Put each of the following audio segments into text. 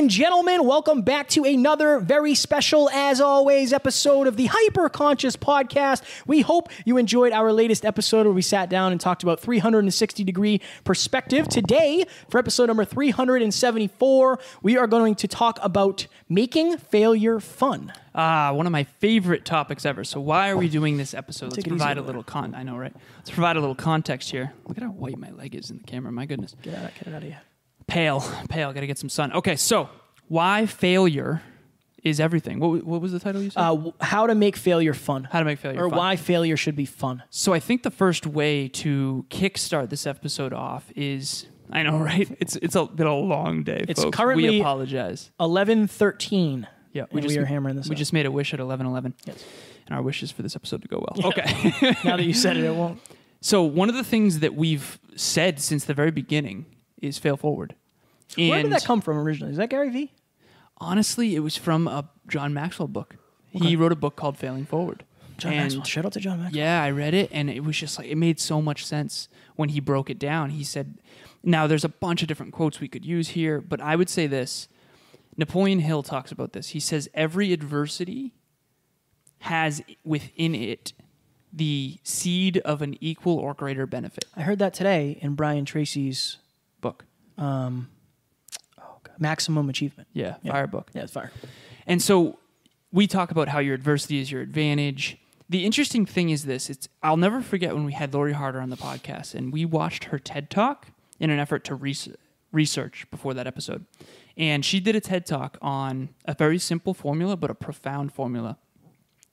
and gentlemen, welcome back to another very special, as always, episode of the Hyperconscious Podcast. We hope you enjoyed our latest episode where we sat down and talked about 360-degree perspective. Today, for episode number 374, we are going to talk about making failure fun. One of my favorite topics ever. So why are we doing this episode? Let's provide a little I know, right? Let's provide a little context here. Look at how white my leg is in the camera. My goodness. Get it out of you. Pale. Got to get some sun. Okay, so why failure is everything. What was the title you said? How to make failure fun. How to make failure fun. Or why failure should be fun. So I think the first way to kickstart this episode off is, I know, right? It's been a long day, it's folks. Currently we apologize. 11:13. Yeah, we are hammering this. We up. just made a wish at 11:11. Yes. And our wish is for this episode to go well. Yeah. Okay. Now that you said it, it won't. So one of the things that we've said since the very beginning is fail forward. Where did that come from originally? Is that Gary Vee? Honestly, it was from a John Maxwell book. Okay. He wrote a book called Failing Forward. John Maxwell. Shout out to John Maxwell. Yeah, I read it, and it was just like, it made so much sense when he broke it down. He said, now there's a bunch of different quotes we could use here, but I would say this. Napoleon Hill talks about this. He says, every adversity has within it the seed of an equal or greater benefit. I heard that today in Brian Tracy's book. Maximum Achievement. Yeah, Fire book. Yeah, it's fire. And so we talk about how your adversity is your advantage. The interesting thing is this. I'll never forget when we had Lori Harder on the podcast, and we watched her TED Talk in an effort to research before that episode. And she did a TED Talk on a very simple formula, but a profound formula.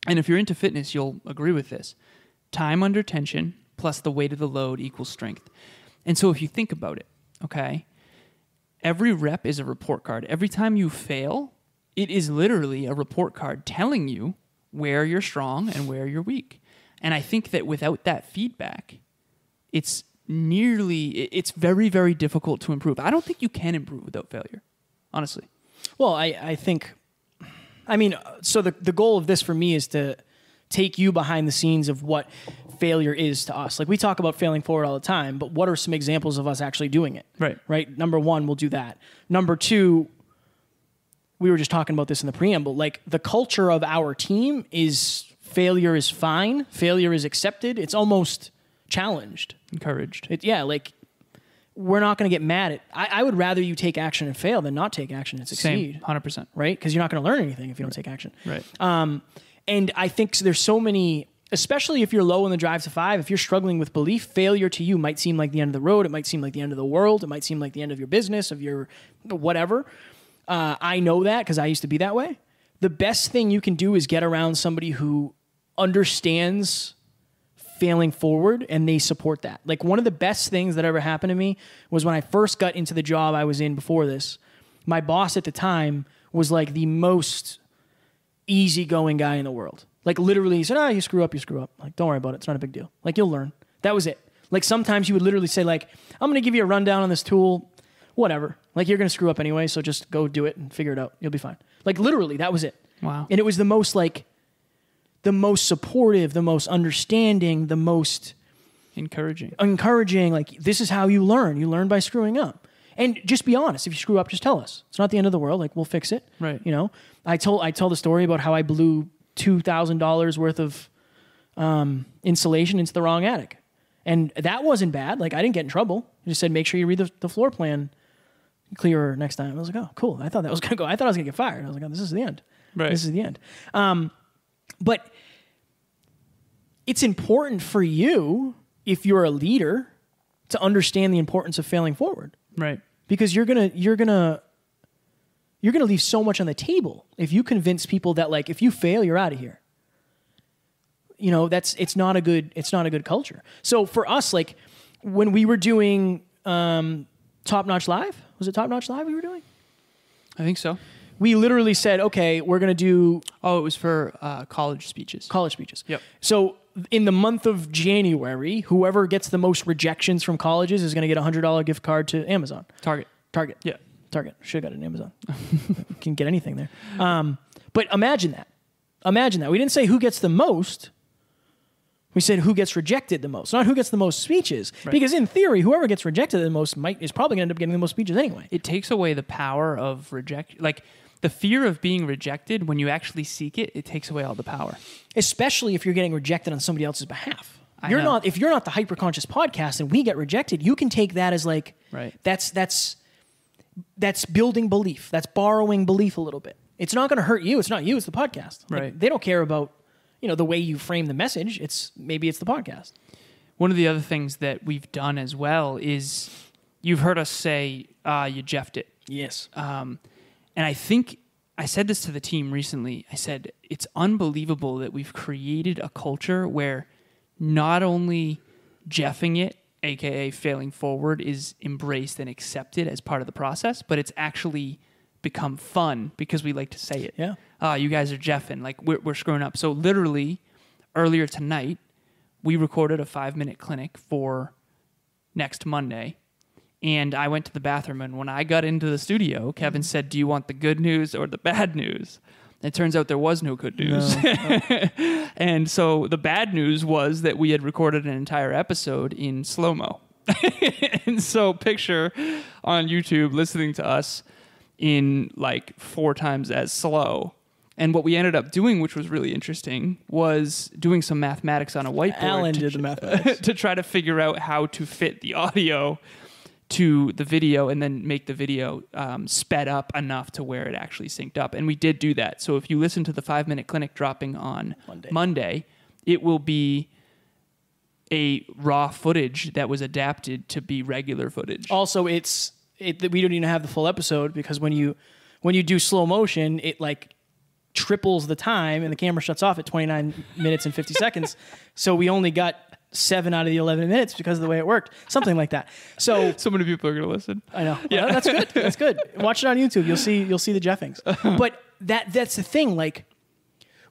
And if you're into fitness, you'll agree with this. Time under tension plus the weight of the load equals strength. And so if you think about it, okay, every rep is a report card. Every time you fail, it is literally a report card telling you where you're strong and where you're weak. And I think that without that feedback, it's very, very difficult to improve. I don't think you can improve without failure, honestly. Well, I think, so the goal of this for me is to take you behind the scenes of what failure is to us. Like, we talk about failing forward all the time, but what are some examples of us actually doing it? Right? Number one, we'll do that. Number two, we were just talking about this in the preamble. Like, the culture of our team is failure is fine. Failure is accepted. It's almost challenged. Encouraged. We're not going to get mad at... I would rather you take action and fail than not take action and succeed. Same, 100%. Right? Because you're not going to learn anything if you don't take action. Right. And I think there's so many... Especially if you're low in the drive to 5, if you're struggling with belief, failure to you might seem like the end of the road. It might seem like the end of the world. It might seem like the end of your business, of your whatever. I know that because I used to be that way. The best thing you can do is get around somebody who understands failing forward and they support that. Like, one of the best things that ever happened to me was when I first got into the job I was in before this. My boss at the time was like the most easygoing guy in the world. Like, literally, he said, you screw up, you screw up. Like, don't worry about it. It's not a big deal. Like, you'll learn. That was it. Like, sometimes you would literally say, like, I'm going to give you a rundown on this tool, whatever. Like, you're going to screw up anyway, so just go do it and figure it out. You'll be fine. Like, literally, that was it. Wow. And it was the most supportive, the most understanding, the most... Encouraging. Like, this is how you learn. You learn by screwing up. And just be honest. If you screw up, just tell us. It's not the end of the world. Like, we'll fix it. Right. You know? I tell the story about how I blew $2,000 worth of insulation into the wrong attic. And that wasn't bad. Like, I didn't get in trouble. I just said, make sure you read the floor plan clearer next time. I was like, oh, cool. I thought that was going to go. I thought I was going to get fired. I was like, oh, this is the end. Right. This is the end. But it's important for you, if you're a leader, to understand the importance of failing forward. Right. Because you're gonna leave so much on the table if you convince people that, like, if you fail, you're out of here. You know, it's not a good culture. So for us, like, when we were doing Top Notch Live, was it Top Notch Live we were doing? I think so. We literally said, okay, we're gonna do... Oh, it was for college speeches. College speeches. Yep. So in the month of January, whoever gets the most rejections from colleges is gonna get a $100 gift card to Amazon. Target. Yeah. Target. Should have got an Amazon. You can get anything there. But imagine that. We didn't say who gets the most. We said who gets rejected the most, not who gets the most speeches. Right. Because in theory, whoever gets rejected the most is probably going to end up getting the most speeches anyway. It takes away the power of rejection. Like the fear of being rejected, when you actually seek it, it takes away all the power. Especially if you're getting rejected on somebody else's behalf. If you're not the Hyperconscious podcast and we get rejected, you can take that as like, right. That's building belief. That's borrowing belief a little bit. It's not going to hurt you. It's not you. It's the podcast. Right. Like, they don't care about, the way you frame the message. Maybe it's the podcast. One of the other things that we've done as well is you've heard us say, you Jeffed it. Yes. And I think I said this to the team recently. I said, it's unbelievable that we've created a culture where not only Jeffing it, aka failing forward, is embraced and accepted as part of the process, but it's actually become fun because we like to say it. Yeah. You guys are Jeffing, like we're screwing up. So literally earlier tonight, we recorded a 5-minute clinic for next Monday. And I went to the bathroom, and when I got into the studio, Kevin said, do you want the good news or the bad news? It turns out there was no good news. No. And so the bad news was that we had recorded an entire episode in slow-mo. And so picture on YouTube listening to us in like 4 times as slow. And what we ended up doing, which was really interesting, was doing some mathematics on a whiteboard. Alan did the mathematics. To try to figure out how to fit the audio to the video and then make the video sped up enough to where it actually synced up. And we did do that. So if you listen to the 5-minute clinic dropping on Monday, it will be a raw footage that was adapted to be regular footage. Also, we don't even have the full episode because when you do slow motion, it like triples the time and the camera shuts off at 29 minutes and 50 seconds. So we only got 7 out of the 11 minutes because of the way it worked. Something like that. So many people are going to listen. I know. Yeah, well, that's good. That's good. Watch it on YouTube. You'll see the Jeffings. But that's the thing. Like,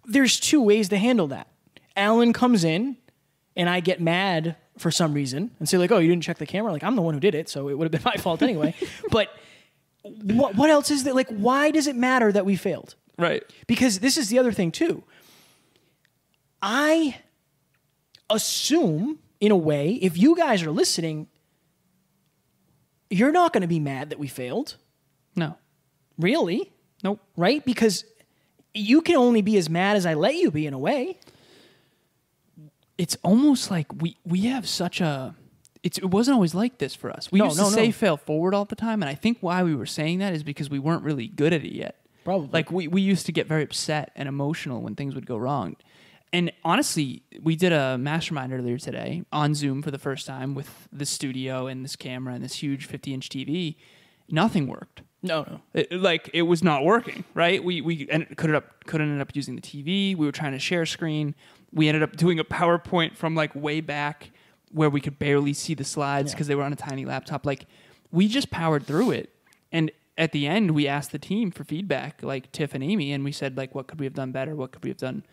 there's 2 ways to handle that. Alan comes in and I get mad for some reason and say like, oh, you didn't check the camera. Like, I'm the one who did it, so it would have been my fault anyway. But what else is there? Like, why does it matter that we failed? Right. Because this is the other thing too. I assume, in a way, if you guys are listening, you're not going to be mad that we failed. No. Really? Nope. Right? Because you can only be as mad as I let you be, in a way. It's almost like we have such a... It wasn't always like this for us. We used to say fail forward all the time, and I think why we were saying that is because we weren't really good at it yet. Probably. Like, we used to get very upset and emotional when things would go wrong. And honestly, we did a mastermind earlier today on Zoom for the first time with the studio and this camera and this huge 50-inch TV. Nothing worked. No. It was not working, right? We couldn't end up using the TV. We were trying to share screen. We ended up doing a PowerPoint from like way back where we could barely see the slides because they were on a tiny laptop. Like, we just powered through it. And at the end, we asked the team for feedback, like Tiff and Amy, and we said, like, what could we have done better? What could we have done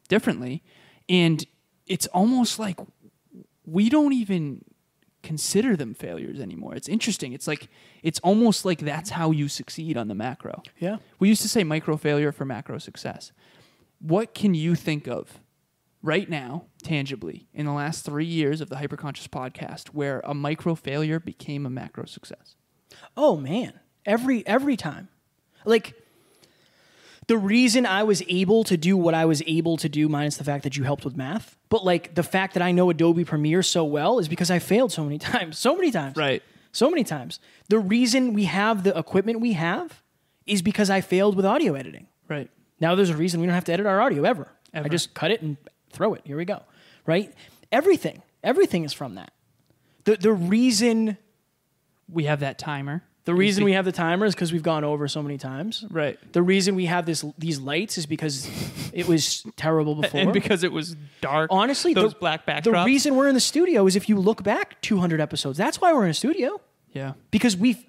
differently? And it's almost like we don't even consider them failures anymore. It's interesting. It's like, it's almost like that's how you succeed on the macro. Yeah. We used to say micro failure for macro success. What can you think of right now, tangibly, in the last 3 years of the Hyperconscious podcast where a micro failure became a macro success? Oh man, every time. Like, the reason I was able to do what I was able to do, minus the fact that you helped with math, but like the fact that I know Adobe Premiere so well is because I failed so many times. Right. So many times. The reason we have the equipment we have is because I failed with audio editing. Right. Now there's a reason we don't have to edit our audio ever. I just cut it and throw it. Here we go. Right? Everything is from that. The reason we have that timer. The reason we have the timer is because we've gone over so many times. Right. The reason we have these lights is because it was terrible before. And because it was dark. Honestly, those black backdrops. The reason we're in the studio is if you look back 200 episodes, that's why we're in a studio. Yeah. Because we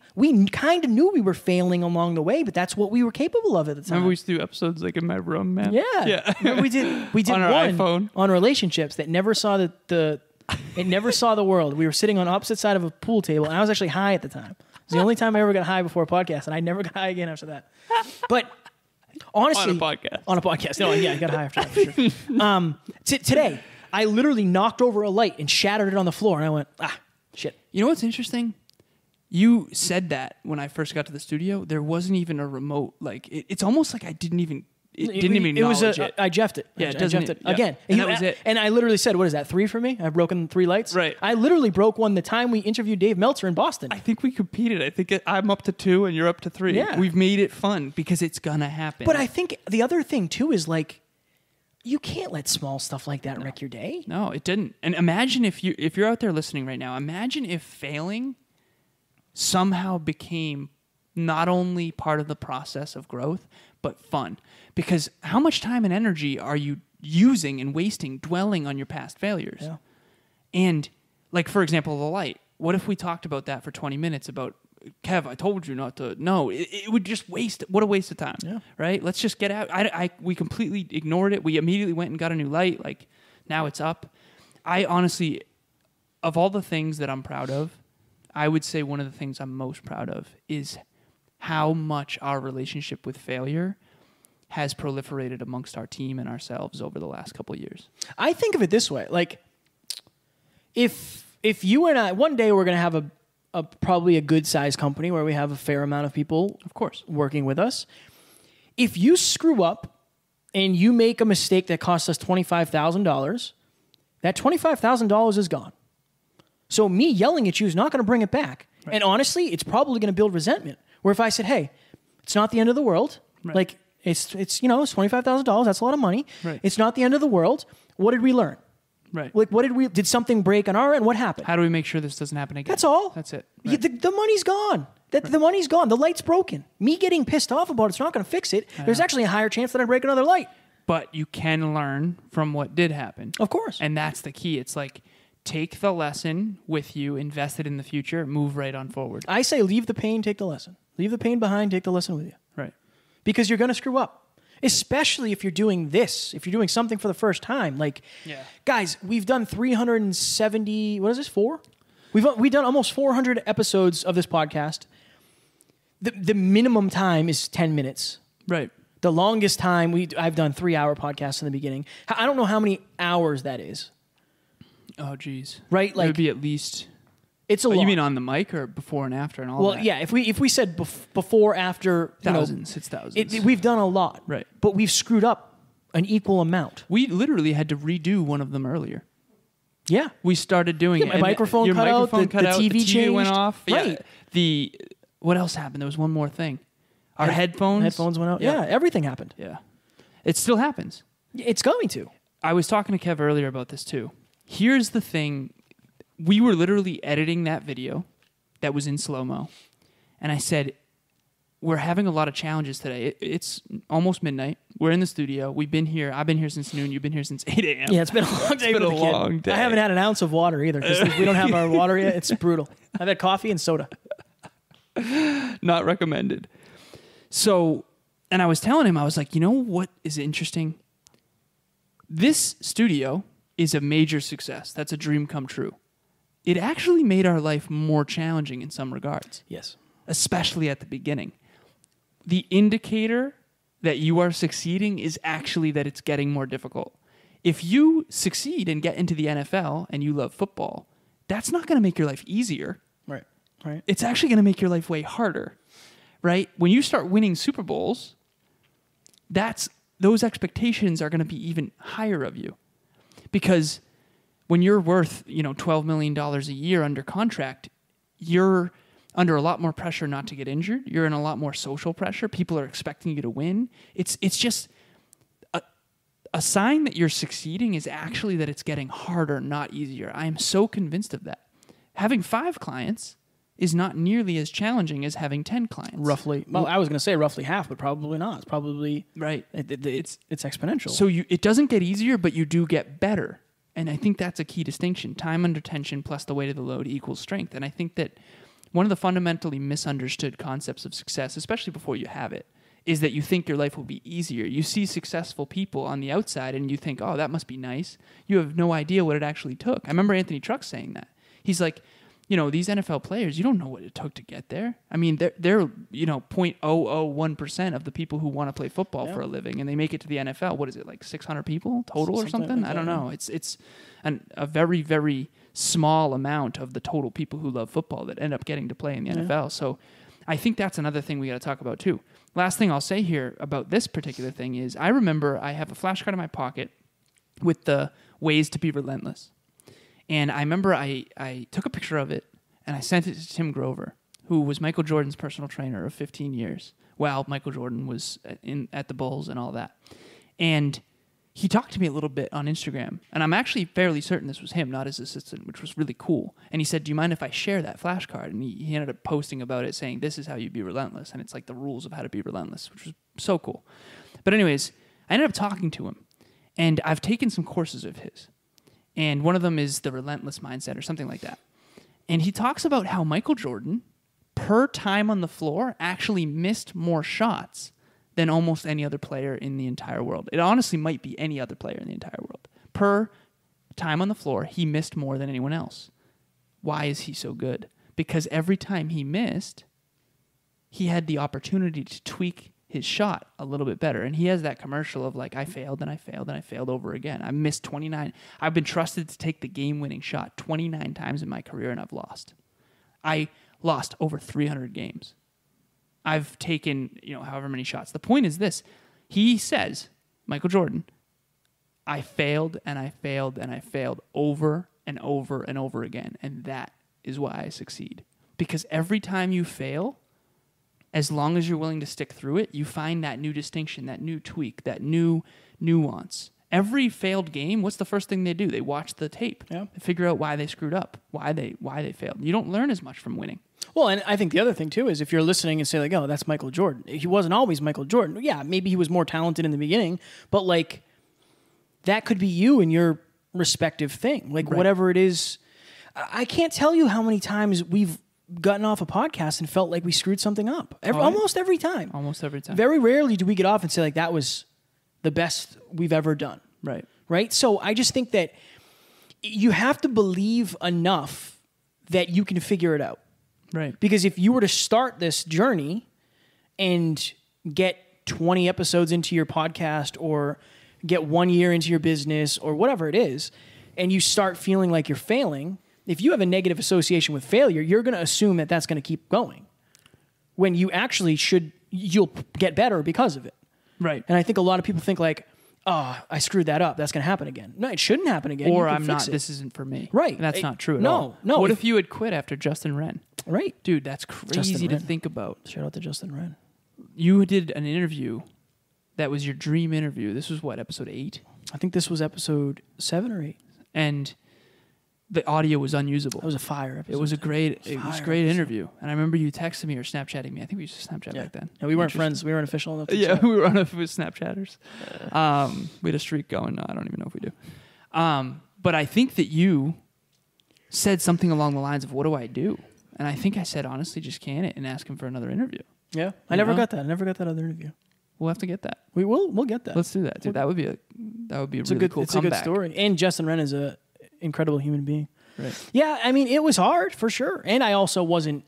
kind of knew we were failing along the way, but that's what we were capable of at the time. Remember we used to do episodes like in my room, man? Yeah. Remember we did on our one iPhone on relationships that never saw it never saw the world. We were sitting on opposite side of a pool table, and I was actually high at the time. It was the only time I ever got high before a podcast, and I never got high again after that. But honestly... On a podcast. No, yeah, I got high after that, for sure. Today, I literally knocked over a light and shattered it on the floor. And I went, shit. You know what's interesting? You said that when I first got to the studio, there wasn't even a remote. Like it's almost like I didn't even. It didn't even acknowledge it. I jeffed it. Yeah, I jeffed it again. And that was it. And I literally said, what is that, 3 for me? I've broken 3 lights? Right. I literally broke one the time we interviewed Dave Meltzer in Boston. I think we competed. I think I'm up to 2 and you're up to 3. Yeah. We've made it fun because it's going to happen. But I think the other thing, too, is like, you can't let small stuff like that wreck your day. No, it didn't. And imagine if you're out there listening right now, imagine if failing somehow became not only part of the process of growth, but fun. Because how much time and energy are you using and wasting dwelling on your past failures? Yeah. And like, for example, the light. What if we talked about that for 20 minutes about, Kev, I told you not to. No, it would just waste. What a waste of time. Yeah. Right? Let's just get out. We completely ignored it. We immediately went and got a new light. Like, now it's up. I honestly, of all the things that I'm proud of, I would say one of the things I'm most proud of is how much our relationship with failure has proliferated amongst our team and ourselves over the last couple of years. I think of it this way. Like, if you and I, one day we're going to have a probably a good-sized company where we have a fair amount of people, of course, working with us. If you screw up and you make a mistake that costs us $25,000, that $25,000 is gone. So me yelling at you is not going to bring it back. Right. And honestly, it's probably going to build resentment. Where if I said, hey, it's not the end of the world. Right. Like, it's it's $25,000. That's a lot of money. Right. It's not the end of the world. What did we learn? Right. Like, did something break on our end? What happened? How do we make sure this doesn't happen again? That's all. That's it. Right. The money's gone. The money's gone. The light's broken. Me getting pissed off about it's not going to fix it. There's actually a higher chance that I break another light. But you can learn from what did happen. Of course. And that's the key. It's like, take the lesson with you, invest it in the future, move right on forward. I say leave the pain, take the lesson. Leave the pain behind, take the lesson with you. Right. Because you're going to screw up. Especially if you're doing this, if you're doing something for the first time. Like, guys, we've done 370, what is this, 4? We've done almost 400 episodes of this podcast. The minimum time is 10 minutes. Right. The longest time, I've done 3-hour podcasts in the beginning. I don't know how many hours that is. Oh, geez. Right? Like, it would be at least... It's a lot. You mean on the mic or before and after and all that? Well, yeah. If we said before, after... Thousands. It's thousands. We've done a lot. Right. But we've screwed up an equal amount. We literally had to redo one of them earlier. Yeah. We started doing it. My microphone cut out, the TV changed. Went off. Right. Yeah. What else happened? There was one more thing. Our headphones went out. Yeah, everything happened. Yeah. It still happens. It's going to. I was talking to Kev earlier about this too. Here's the thing. We were literally editing that video that was in slow-mo. And I said, we're having a lot of challenges today. It's almost midnight. We're in the studio. We've been here. I've been here since noon. You've been here since 8 a.m. Yeah, it's been a long day. It's been a long day. I haven't had an ounce of water either because we don't have our water yet. It's brutal. I've had coffee and soda. Not recommended. So, and I was telling him, I was like, you know what is interesting? This studio is a major success. That's a dream come true. It actually made our life more challenging in some regards. Yes. Especially at the beginning. The indicator that you are succeeding is actually that it's getting more difficult. If you succeed and get into the NFL and you love football, that's not going to make your life easier. Right. Right. It's actually going to make your life way harder. Right? When you start winning Super Bowls, those expectations are going to be even higher of you. Because when you're worth, $12 million a year under contract, you're under a lot more pressure not to get injured. You're in a lot more social pressure. People are expecting you to win. It's just a sign that you're succeeding is actually that it's getting harder, not easier. I am so convinced of that. Having 5 clients is not nearly as challenging as having 10 clients. Roughly. Well, I was going to say roughly half, but probably not. It's probably... Right. It's exponential. So it doesn't get easier, but you do get better. And I think that's a key distinction. Time under tension plus the weight of the load equals strength. And I think that one of the fundamentally misunderstood concepts of success, especially before you have it, is that you think your life will be easier. You see successful people on the outside and you think, oh, that must be nice. You have no idea what it actually took. I remember Anthony Trucks saying that. He's like, these NFL players, you don't know what it took to get there. I mean, they're 0.001% of the people who want to play football for a living, and they make it to the NFL. What is it, like 600 people total or something? I don't know. It's a very, very small amount of the total people who love football that end up getting to play in the NFL. So I think that's another thing we got to talk about too. Last thing I'll say here about this particular thing is I remember I have a flashcard in my pocket with the ways to be relentless. And I remember I took a picture of it and I sent it to Tim Grover, who was Michael Jordan's personal trainer of 15 years while Michael Jordan was at the Bulls and all that. And he talked to me a little bit on Instagram, and I'm actually fairly certain this was him, not his assistant, which was really cool. And he said, do you mind if I share that flashcard? And he ended up posting about it saying, this is how you be relentless. And it's like the rules of how to be relentless, which was so cool. But anyways, I ended up talking to him, and I've taken some courses of his. And one of them is the relentless mindset or something like that. And he talks about how Michael Jordan, per time on the floor, actually missed more shots than almost any other player in the entire world. It honestly might be any other player in the entire world. Per time on the floor, he missed more than anyone else. Why is he so good? Because every time he missed, he had the opportunity to tweak his shot a little bit better. And he has that commercial of like, I failed and I failed and I failed over again. I missed 29. I've been trusted to take the game-winning shot 29 times in my career, and I've lost. I lost over 300 games. I've taken, however many shots. The point is this. He says, Michael Jordan, I failed and I failed and I failed over and over and over again. And that is why I succeed. Because every time you fail, as long as you're willing to stick through it, you find that new distinction, that new tweak, that new nuance. Every failed game, what's the first thing they do? They watch the tape. Yeah. They figure out why they screwed up, why they failed. You don't learn as much from winning. Well, and I think the other thing, too, is if you're listening and say, like, oh, that's Michael Jordan. He wasn't always Michael Jordan. Yeah, maybe he was more talented in the beginning, but, like, that could be you in your respective thing. Like, whatever it is. I can't tell you how many times we've gotten off a podcast and felt like we screwed something up. Almost every time. Almost every time. Very rarely do we get off and say, like, that was the best we've ever done. Right? So I just think that you have to believe enough that you can figure it out. Right. Because if you were to start this journey and get 20 episodes into your podcast or get 1 year into your business or whatever it is, and you start feeling like you're failing, if you have a negative association with failure, you're going to assume that that's going to keep going when you actually you'll get better because of it. Right. And I think a lot of people think like, oh, I screwed that up. That's going to happen again. No, it shouldn't happen again. Or this isn't for me. Right. And that's not true at all. No. What if you had quit after Justin Wren? Right. Dude, that's crazy to think about. Shout out to Justin Wren. You did an interview that was your dream interview. This was what, episode 8? I think this was episode 7 or 8. And the audio was unusable. That was a fire episode. It was a great interview. And I remember you texting me or Snapchatting me. I think we used to Snapchat back then. No, we weren't friends. We weren't official enough to chat. We were on with Snapchatters. We had a streak going. No, I don't even know if we do. But I think that you said something along the lines of, what do I do? And I think I said, honestly, just can it and ask him for another interview. Yeah. I never got that. I never got that other interview. We'll have to get that. We'll get that. Let's do that, dude. That would be a really cool comeback. It's a good story. And Justin Wren is a incredible human being. Right. Yeah, I mean, it was hard for sure. And I also wasn't,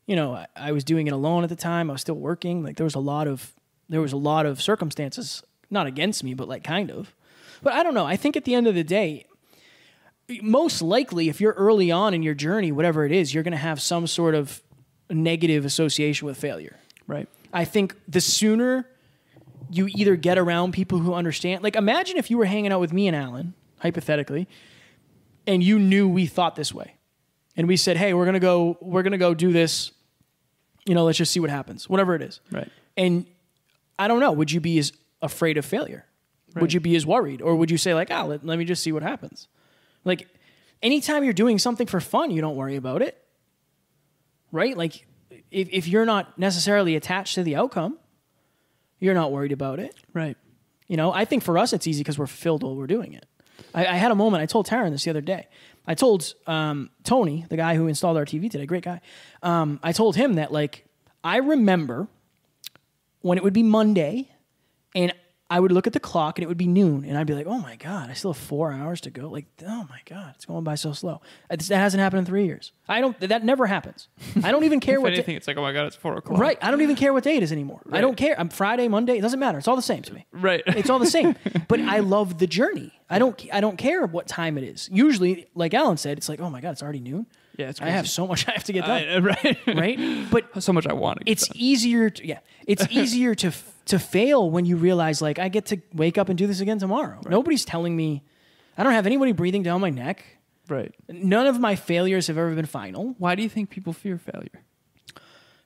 I was doing it alone at the time. I was still working. Like there was a lot of circumstances, not against me, but like kind of. But I don't know. I think at the end of the day, most likely if you're early on in your journey, whatever it is, you're going to have some sort of negative association with failure. Right. I think the sooner you either get around people who understand, like imagine if you were hanging out with me and Alan, hypothetically, and you knew we thought this way, and we said, "Hey, we're gonna go do this. Let's just see what happens, whatever it is." Right. And I don't know. Would you be as afraid of failure? Right. Would you be as worried, or would you say like, let me just see what happens? Like, anytime you're doing something for fun, you don't worry about it, right? Like, if you're not necessarily attached to the outcome, you're not worried about it, right? I think for us it's easy because we're fulfilled while we're doing it. I had a moment. I told Taryn this the other day. I told Tony, the guy who installed our TV today, great guy. I told him that, like, I remember when it would be Monday and I would look at the clock and it would be noon, and I'd be like, "Oh my god, I still have 4 hours to go." Like, oh my god, it's going by so slow. That hasn't happened in 3 years. That never happens. I don't even care If what. anything, it's like, oh my god, it's 4 o'clock. Right. I don't even care what day it is anymore. Right. I don't care. I'm Friday, Monday. It doesn't matter. It's all the same to me. Right. It's all the same. But I love the journey. I don't care what time it is. Usually, like Alan said, it's like, oh my god, it's already noon. Yeah, it's I crazy. have so much I have to get done. Right. Right. But So much I want to get it's done. easier. It's easier to fail when you realize, like, I get to wake up and do this again tomorrow. Right. Nobody's telling me. I don't have anybody breathing down my neck. Right. None of my failures have ever been final. Why do you think people fear failure?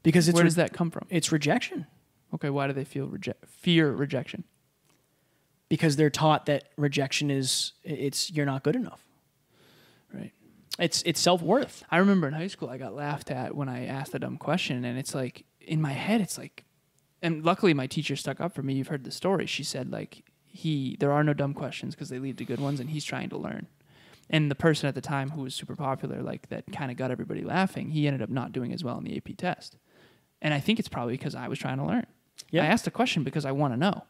Because Where does that come from? It's rejection. Okay, why do they fear rejection? Because they're taught that rejection is you're not good enough. Right. It's self-worth. I remember in high school I got laughed at when I asked a dumb question, and it's like in my head it's like, and luckily my teacher stuck up for me. You've heard the story. She said like there are no dumb questions because they lead to good ones, and he's trying to learn. And the person at the time who was super popular, like that kind of got everybody laughing, he ended up not doing as well in the AP test. And I think it's probably because I was trying to learn. Yeah. I asked the question because I want to know,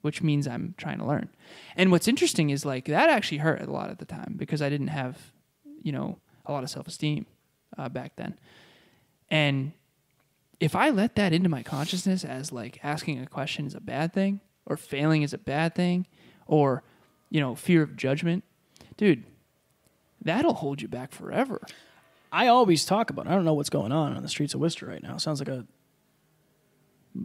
which means I'm trying to learn. And what's interesting is like that actually hurt a lot at the time because I didn't have, a lot of self-esteem back then. And if I let that into my consciousness as like asking a question is a bad thing or failing is a bad thing or, fear of judgment, dude, that'll hold you back forever. I always talk about, I don't know what's going on the streets of Worcester right now. Sounds like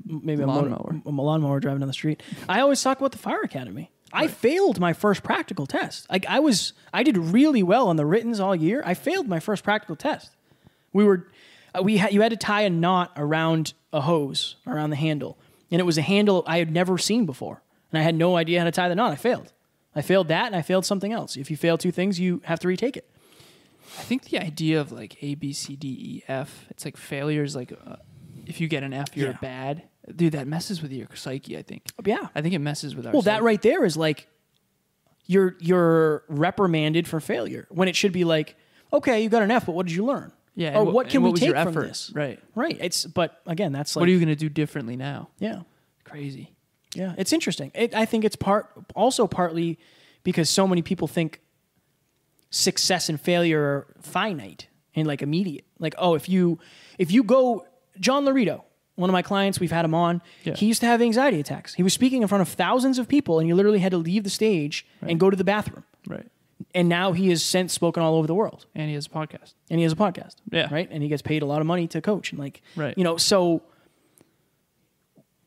maybe a lawnmower driving down the street. I always talk about the fire academy. Right. I failed my first practical test. Like I did really well on the writtens all year. I failed my first practical test. You had to tie a knot around a hose around the handle, and it was a handle I had never seen before, and I had no idea how to tie the knot. I failed. I failed that, and I failed something else. If you fail two things, you have to retake it. I think the idea of like A, B, C, D, E, F, it's like failure is like if you get an F, you're bad. Dude, that messes with your psyche, I think. Yeah. I think it messes with our Well, psyche. that right there is like you're reprimanded for failure when it should be like, okay, you got an F, but what did you learn? Yeah. Or what can we was take your from effort? this? Right. Right. But again, that's like. What are you going to do differently now? Yeah. Crazy. Yeah. It's interesting. I think it's partly because so many people think success and failure are finite and like immediate. Like, oh, if you go, John Laredo, one of my clients, we've had him on. Yeah. He used to have anxiety attacks. He was speaking in front of thousands of people, and he literally had to leave the stage and go to the bathroom. Right. And now he has since spoken all over the world. And he has a podcast. Yeah. Right? And he gets paid a lot of money to coach. And like, right. So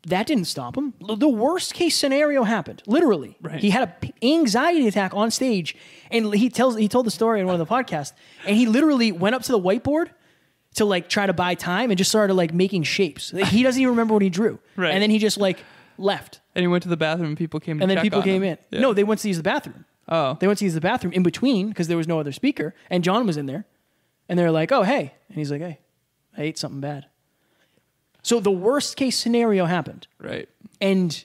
that didn't stop him. The worst case scenario happened. Literally. Right. He had an anxiety attack on stage. And he told the story in one of the podcasts. And he literally went up to the whiteboard to like try to buy time and just started like making shapes. He doesn't even remember what he drew. Right. And then he just like left. And he went to the bathroom and people came to And then check people on came him. in. Yeah. No, they went to use the bathroom. Oh. They went to use the bathroom in between because there was no other speaker. And John was in there. And they were like, oh, hey. And he's like, hey, I ate something bad. So the worst case scenario happened. Right. And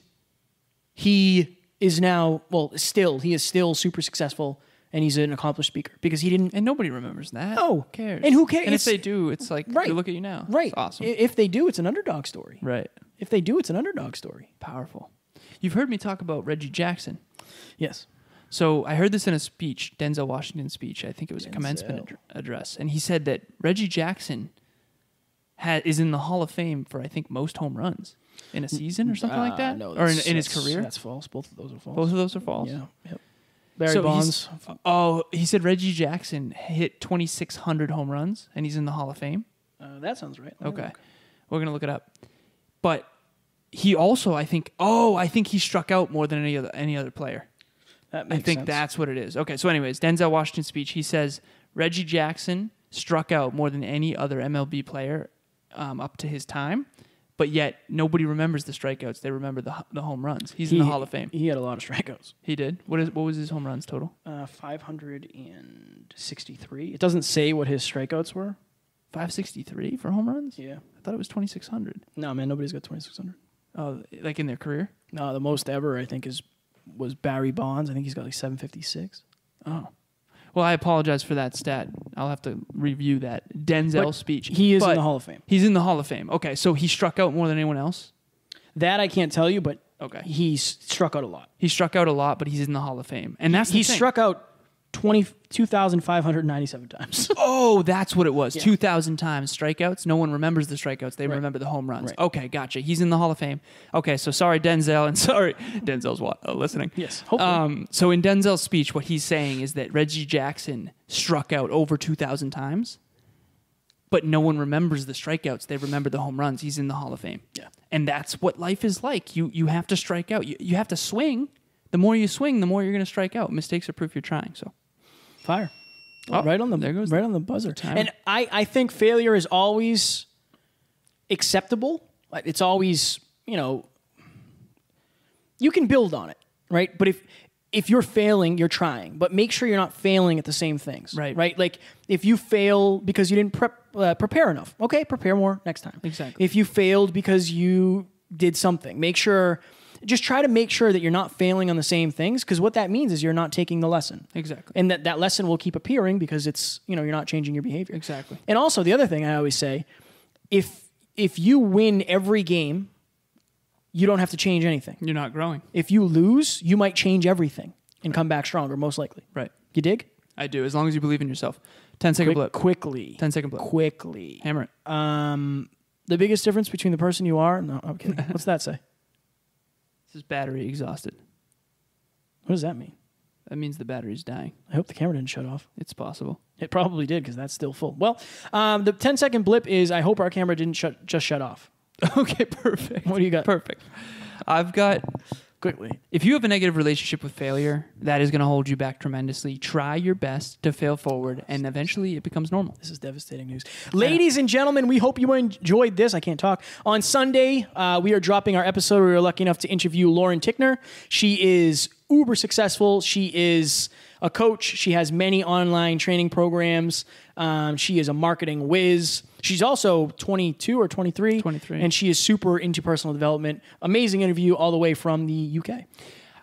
he is now, he is still super successful. And he's an accomplished speaker because he didn't. And nobody remembers that. No. Who cares? And who cares? And if they do, it's like, right. Look at you now. Right. It's awesome. If they do, it's an underdog story. Right. If they do, it's an underdog story. Powerful. You've heard me talk about Reggie Jackson. Yes. So I heard this in a speech, Denzel Washington speech. I think it was a commencement address. And he said that Reggie Jackson is in the Hall of Fame for, I think, most home runs in a season or something like that? No, or in his career? That's false. Both of those are false. Both of those are false? Yeah. Yep. Barry Bonds. He said Reggie Jackson hit 2,600 home runs, and he's in the Hall of Fame. That sounds right. Okay. We're going to look it up. But he also, I think he struck out more than any other player. That makes I think sense. that's what it is. Okay, so anyways, Denzel Washington's speech, he says Reggie Jackson struck out more than any other MLB player up to his time, but yet nobody remembers the strikeouts. They remember the home runs. He's in the Hall of Fame. He had a lot of strikeouts. He did? What was his home runs total? 563. It doesn't say what his strikeouts were. 563 for home runs? Yeah. I thought it was 2,600. No, man, nobody's got 2,600. Oh, like in their career? No, the most ever, I think, was Barry Bonds. I think he's got like 756. Oh. Well, I apologize for that stat. I'll have to review that Denzel speech. He is in the Hall of Fame. He's in the Hall of Fame. Okay, so he struck out more than anyone else? That I can't tell you, but Okay. He's struck out a lot. He struck out a lot, but he's in the Hall of Fame. And that's the He thing. struck out 2,597 times. Oh, that's what it was. Yeah. 2,000 times strikeouts. No one remembers the strikeouts. They remember the home runs. Right. Okay, gotcha. He's in the Hall of Fame. Okay, so sorry, Denzel, and sorry, Denzel's listening. Yes, hopefully. So in Denzel's speech, what he's saying is that Reggie Jackson struck out over 2,000 times, but no one remembers the strikeouts. They remember the home runs. He's in the Hall of Fame. Yeah. And that's what life is like. You have to strike out. You have to swing. The more you swing, the more you're going to strike out. Mistakes are proof you're trying. So, Fire. Oh, right on the there goes right on the buzzer. time. And I think failure is always acceptable. It's always, you can build on it, right? But if you're failing, you're trying. But make sure you're not failing at the same things. Right. Like if you fail because you didn't prepare enough, okay, prepare more next time. Exactly. If you failed because you did something, just try to make sure that you're not failing on the same things, because what that means is you're not taking the lesson. Exactly. And that lesson will keep appearing because it's, you're not changing your behavior. Exactly. And also the other thing I always say, if you win every game, you don't have to change anything. You're not growing. If you lose, you might change everything and come back stronger, most likely. Right. You dig? I do, as long as you believe in yourself. 10-second blip. Quickly. 10-second blip. Quickly. Hammer it. The biggest difference between the person you are... No, I'm kidding. What's that say? This is battery exhausted. What does that mean? That means the battery's dying. I hope the camera didn't shut off. It's possible. It probably did, because that's still full. Well, the 10-second blip is I hope our camera didn't just shut off. Okay, perfect. What do you got? Perfect. I've got... Quickly. If you have a negative relationship with failure, that is going to hold you back tremendously. Try your best to fail forward, and eventually it becomes normal. This is devastating news. Ladies and gentlemen, we hope you enjoyed this. I can't talk. On Sunday, we are dropping our episode. We were lucky enough to interview Lauren Tickner. She is uber successful. She is a coach. She has many online training programs. She is a marketing whiz. She's also 22 or 23. 23. And she is super into personal development. Amazing interview all the way from the UK.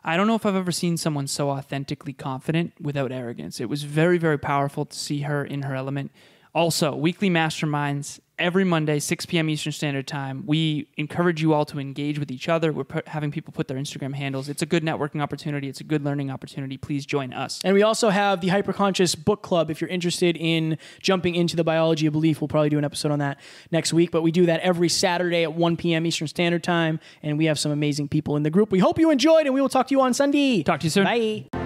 I don't know if I've ever seen someone so authentically confident without arrogance. It was very, very powerful to see her in her element. Also, weekly masterminds every Monday, 6 p.m. Eastern Standard Time. We encourage you all to engage with each other. We're having people put their Instagram handles. It's a good networking opportunity. It's a good learning opportunity. Please join us. And we also have the Hyperconscious Book Club. If you're interested in jumping into the biology of belief, we'll probably do an episode on that next week. But we do that every Saturday at 1 p.m. Eastern Standard Time. And we have some amazing people in the group. We hope you enjoyed, and we will talk to you on Sunday. Talk to you soon. Bye.